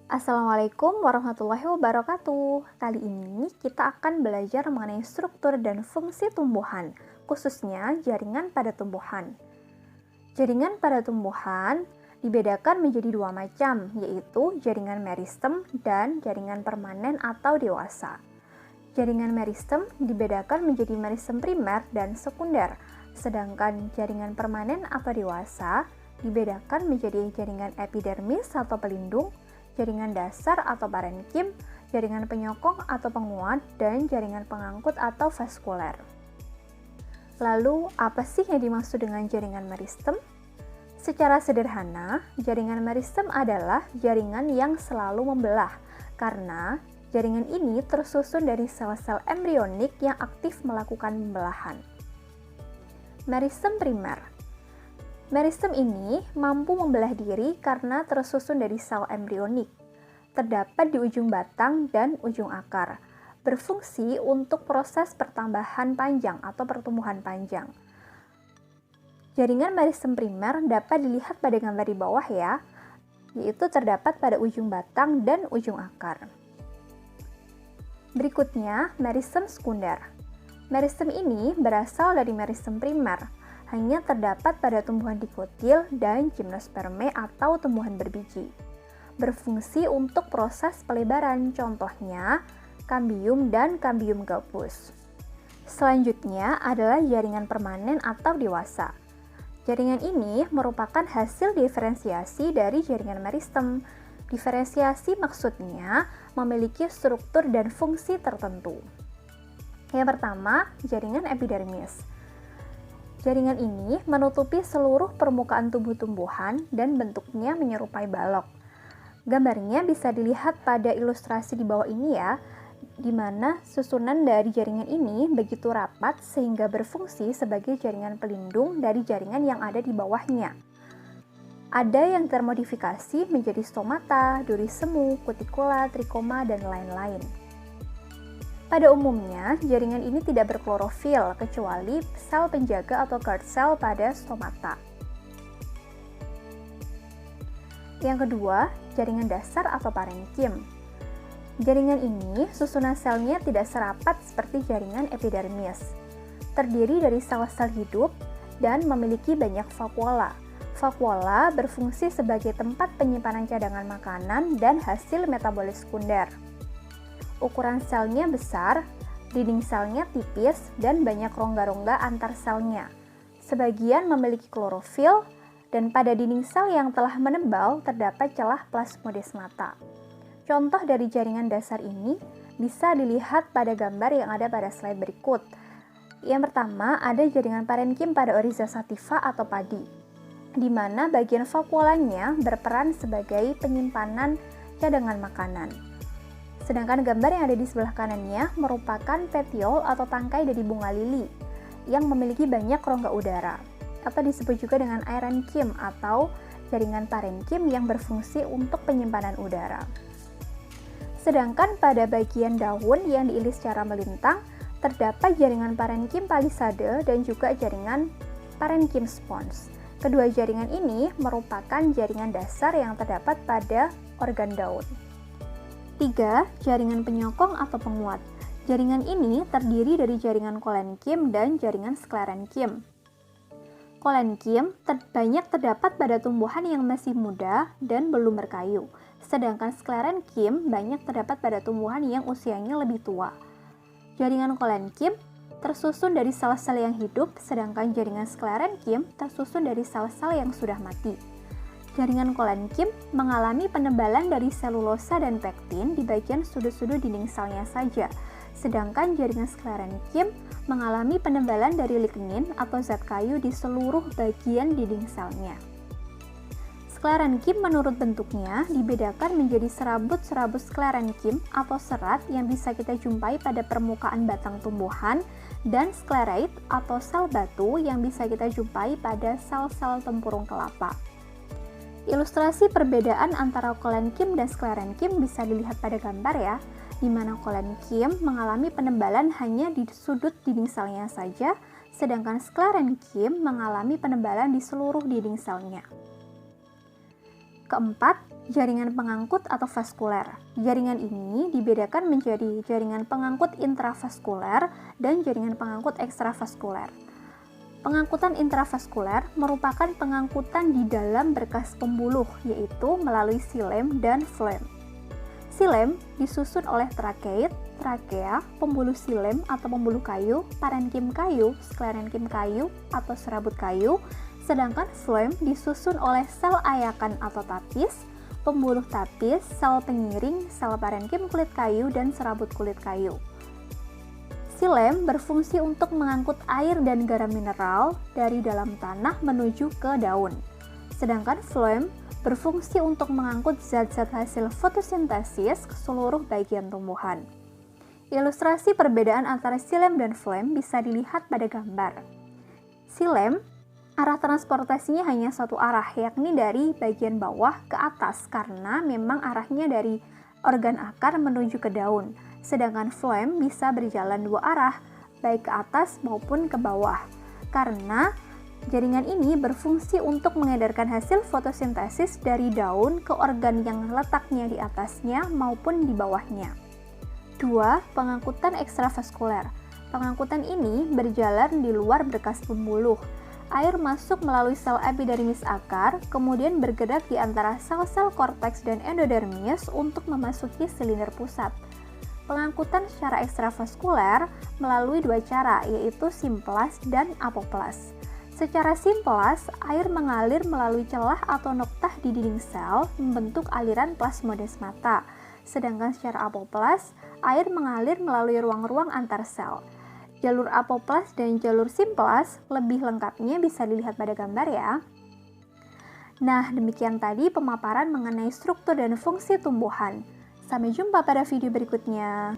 Assalamualaikum warahmatullahi wabarakatuh. Kali ini kita akan belajar mengenai struktur dan fungsi tumbuhan, khususnya jaringan pada tumbuhan. Jaringan pada tumbuhan dibedakan menjadi dua macam, yaitu jaringan meristem dan jaringan permanen atau dewasa. Jaringan meristem dibedakan menjadi meristem primer dan sekunder, sedangkan jaringan permanen atau dewasa dibedakan menjadi jaringan epidermis atau pelindung, jaringan dasar atau parenkim, jaringan penyokong atau penguat, dan jaringan pengangkut atau vaskuler. Lalu, apa sih yang dimaksud dengan jaringan meristem? Secara sederhana, jaringan meristem adalah jaringan yang selalu membelah, karena jaringan ini tersusun dari sel-sel embrionik yang aktif melakukan pembelahan. Meristem primer. Meristem ini mampu membelah diri karena tersusun dari sel embrionik. Terdapat di ujung batang dan ujung akar. Berfungsi untuk proses pertambahan panjang atau pertumbuhan panjang. Jaringan meristem primer dapat dilihat pada gambar di bawah ya, yaitu terdapat pada ujung batang dan ujung akar. Berikutnya, meristem sekunder. Meristem ini berasal dari meristem primer. Hanya terdapat pada tumbuhan dikotil dan gimnosperme atau tumbuhan berbiji. Berfungsi untuk proses pelebaran, contohnya kambium dan kambium gapus. Selanjutnya adalah jaringan permanen atau dewasa. Jaringan ini merupakan hasil diferensiasi dari jaringan meristem. Diferensiasi maksudnya memiliki struktur dan fungsi tertentu. Yang pertama, jaringan epidermis. Jaringan ini menutupi seluruh permukaan tubuh tumbuhan dan bentuknya menyerupai balok. Gambarnya bisa dilihat pada ilustrasi di bawah ini ya, di mana susunan dari jaringan ini begitu rapat sehingga berfungsi sebagai jaringan pelindung dari jaringan yang ada di bawahnya. Ada yang termodifikasi menjadi stomata, duri semu, kutikula, trikoma, dan lain-lain. Pada umumnya, jaringan ini tidak berklorofil kecuali sel penjaga atau guard cell pada stomata. Yang kedua, jaringan dasar atau parenkim. Jaringan ini susunan selnya tidak serapat seperti jaringan epidermis. Terdiri dari sel-sel hidup dan memiliki banyak vakuola. Vakuola berfungsi sebagai tempat penyimpanan cadangan makanan dan hasil metabolis sekunder. Ukuran selnya besar, dinding selnya tipis, dan banyak rongga-rongga antar selnya. Sebagian memiliki klorofil, dan pada dinding sel yang telah menebal terdapat celah plasmodesmata. Contoh dari jaringan dasar ini bisa dilihat pada gambar yang ada pada slide berikut. Yang pertama, ada jaringan parenkim pada Oryza sativa atau padi, di mana bagian vakuolanya berperan sebagai penyimpanan cadangan makanan. Sedangkan gambar yang ada di sebelah kanannya merupakan petiol atau tangkai dari bunga lili yang memiliki banyak rongga udara, atau disebut juga dengan aerenkim atau jaringan parenkim yang berfungsi untuk penyimpanan udara. Sedangkan pada bagian daun yang diiris secara melintang, terdapat jaringan parenkim palisade dan juga jaringan parenkim spons. Kedua jaringan ini merupakan jaringan dasar yang terdapat pada organ daun. 3. Jaringan penyokong atau penguat. Jaringan ini terdiri dari jaringan kolenkim dan jaringan sklerenkim. Kolenkim banyak terdapat pada tumbuhan yang masih muda dan belum berkayu, sedangkan sklerenkim banyak terdapat pada tumbuhan yang usianya lebih tua. Jaringan kolenkim tersusun dari sel-sel yang hidup, sedangkan jaringan sklerenkim tersusun dari sel-sel yang sudah mati. Jaringan kolenkim mengalami penebalan dari selulosa dan pektin di bagian sudut-sudut dinding selnya saja, sedangkan jaringan sklerenkim mengalami penebalan dari lignin atau zat kayu di seluruh bagian dinding selnya. Sklerenkim menurut bentuknya dibedakan menjadi serabut-serabut sklerenkim atau serat yang bisa kita jumpai pada permukaan batang tumbuhan dan sklerate atau sel batu yang bisa kita jumpai pada sel-sel tempurung kelapa. Ilustrasi perbedaan antara kolenkim dan sklerenkim bisa dilihat pada gambar ya, di mana kolenkim mengalami penebalan hanya di sudut dinding selnya saja, sedangkan sklerenkim mengalami penebalan di seluruh dinding selnya. Keempat, Jaringan pengangkut atau vaskuler. Jaringan ini dibedakan menjadi jaringan pengangkut intravaskuler dan jaringan pengangkut ekstravaskuler. Pengangkutan intravaskuler merupakan pengangkutan di dalam berkas pembuluh, yaitu melalui xilem dan flem. Xilem disusun oleh trakeit, trakea, pembuluh xilem atau pembuluh kayu, parenkim kayu, sklerenkim kayu atau serabut kayu, sedangkan flem disusun oleh sel ayakan atau tapis, pembuluh tapis, sel pengiring, sel parenkim kulit kayu, dan serabut kulit kayu. Xilem berfungsi untuk mengangkut air dan garam mineral dari dalam tanah menuju ke daun. Sedangkan flem berfungsi untuk mengangkut zat-zat hasil fotosintesis ke seluruh bagian tumbuhan. Ilustrasi perbedaan antara xilem dan flem bisa dilihat pada gambar. Xilem arah transportasinya hanya satu arah, yakni dari bagian bawah ke atas karena memang arahnya dari organ akar menuju ke daun. Sedangkan flem bisa berjalan dua arah, baik ke atas maupun ke bawah. Karena jaringan ini berfungsi untuk mengedarkan hasil fotosintesis dari daun ke organ yang letaknya di atasnya maupun di bawahnya. 2. Pengangkutan ekstravaskuler. Pengangkutan ini berjalan di luar berkas pembuluh. Air masuk melalui sel epidermis akar, kemudian bergerak di antara sel-sel korteks dan endodermis untuk memasuki silinder pusat. Pengangkutan secara ekstravaskuler melalui dua cara, yaitu simplas dan apoplas. Secara simplas, air mengalir melalui celah atau noktah di dinding sel membentuk aliran plasmodesmata. Sedangkan secara apoplas, air mengalir melalui ruang-ruang antar sel. Jalur apoplas dan jalur simplas lebih lengkapnya bisa dilihat pada gambar ya. Nah, demikian tadi pemaparan mengenai struktur dan fungsi tumbuhan. Sampai jumpa pada video berikutnya.